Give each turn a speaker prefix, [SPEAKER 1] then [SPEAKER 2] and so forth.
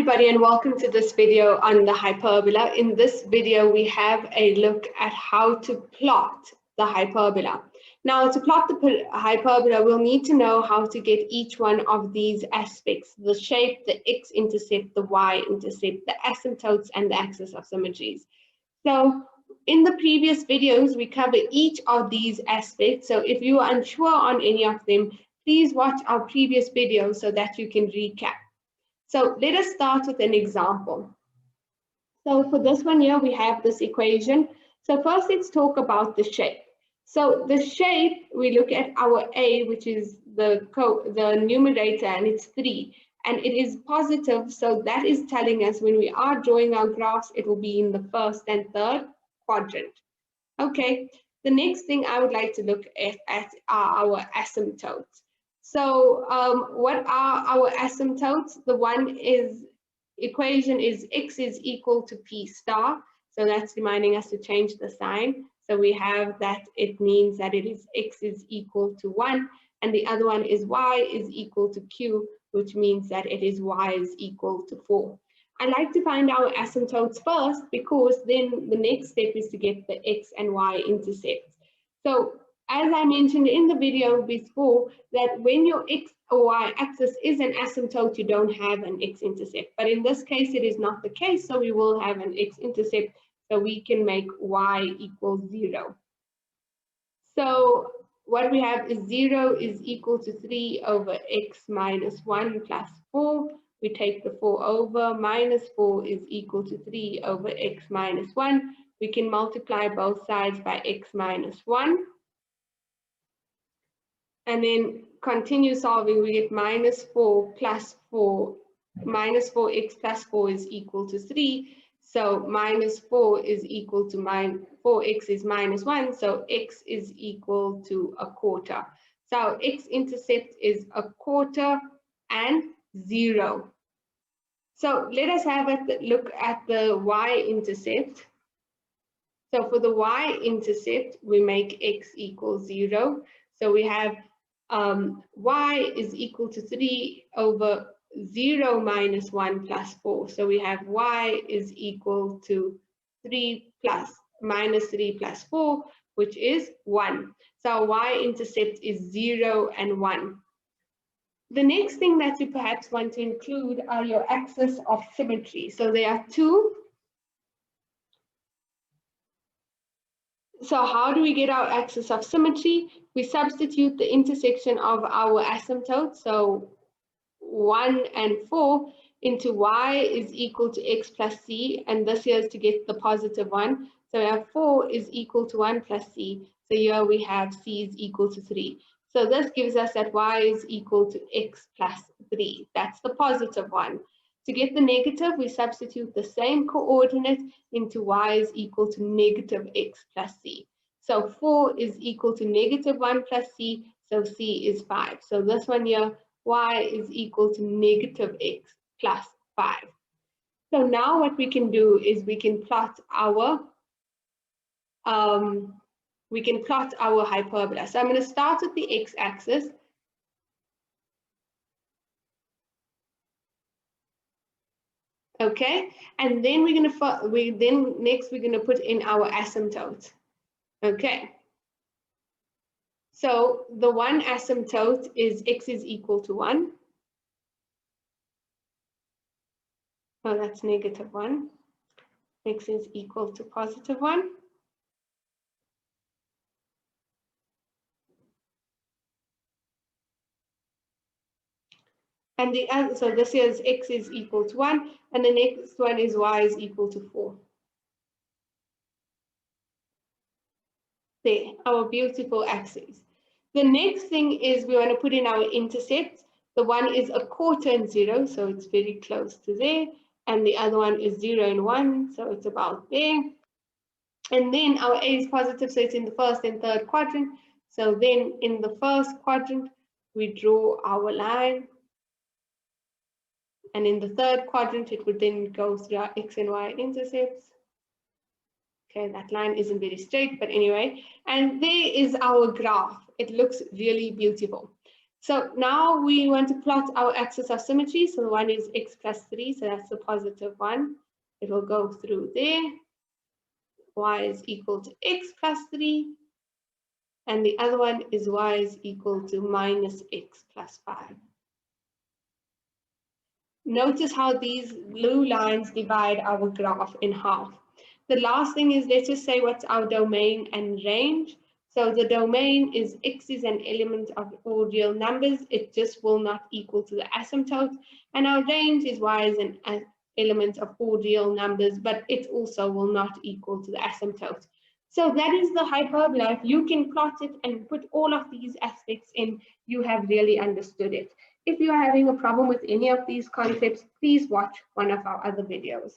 [SPEAKER 1] everybody, and welcome to this video on the hyperbola. In this video, we have a look at how to plot the hyperbola. Now, to plot the hyperbola, we'll need to know how to get each one of these aspects: the shape, the x-intercept, the y-intercept, the asymptotes, and the axis of symmetries. So in the previous videos, we cover each of these aspects. So if you are unsure on any of them, please watch our previous videos so that you can recap. So let us start with an example. So for this one here, we have this equation. So first, let's talk about the shape. So the shape, we look at our A, which is the numerator, and it's 3. And it is positive, so that is telling us when we are drawing our graphs, it will be in the first and third quadrant. Okay, the next thing I would like to look at are our asymptotes. So what are our asymptotes? The equation is x is equal to p star. So that's reminding us to change the sign. So we have that it means that it is x is equal to 1, and the other one is y is equal to q, which means that it is y is equal to 4. I like to find our asymptotes first because then the next step is to get the x and y intercepts. So as I mentioned in the video before, that when your x or y axis is an asymptote, you don't have an x-intercept. But in this case, it is not the case, so we will have an x-intercept, so we can make y equals 0. So what we have is 0 is equal to 3 over x minus 1 plus 4. We take the 4 over, minus 4 is equal to 3 over x minus 1. We can multiply both sides by x minus 1. And then continue solving, we get minus 4 plus 4, minus 4x plus 4 is equal to 3. So minus 4 is equal to 4x is minus 1, so x is equal to a quarter. So x-intercept is a quarter and 0. So let us have a look at the y-intercept. So for the y-intercept, we make x equals 0. So we have y is equal to 3 over 0 minus 1 plus 4. So we have y is equal to 3 plus minus 3 plus 4, which is 1. So our y-intercept is 0 and 1. The next thing that you perhaps want to include are your axis of symmetry. So there are two. So how do we get our axis of symmetry? We substitute the intersection of our asymptotes, so 1 and 4, into y is equal to x plus c, and this here is to get the positive one. So we have 4 is equal to 1 plus c, so here we have c is equal to 3. So this gives us that y is equal to x plus 3. That's the positive one. To get the negative, we substitute the same coordinate into y is equal to negative x plus c. So 4 is equal to negative 1 plus c, so c is 5. So this one here, y is equal to negative x plus 5. So now what we can do is we can plot our hyperbola. So I'm going to start with the x-axis. Okay, and then next we're gonna put in our asymptote. Okay, so the one asymptote is x is equal to 1. Oh, that's negative 1. X is equal to positive 1. And the other, so this here is x is equal to 1, and the next one is y is equal to 4. There, our beautiful axes. The next thing is we want to put in our intercepts. The one is a quarter and 0, so it's very close to there. And the other one is 0 and 1, so it's about there. And then our A is positive, so it's in the first and third quadrant. So then in the first quadrant, we draw our line. And in the third quadrant, it would then go through our x and y intercepts. Okay, that line isn't very straight, but anyway. And there is our graph. It looks really beautiful. So now we want to plot our axis of symmetry. So one is x plus 3, so that's the positive one. It will go through there. Y is equal to x plus 3. And the other one is y is equal to minus x plus 5. Notice how these blue lines divide our graph in half. The last thing is, let's just say what's our domain and range. So the domain is x is an element of all real numbers. It just will not equal to the asymptote. And our range is y is an element of all real numbers, but it also will not equal to the asymptote. So that is the hyperbola. If you can plot it and put all of these aspects in, you have really understood it. If you are having a problem with any of these concepts, please watch one of our other videos.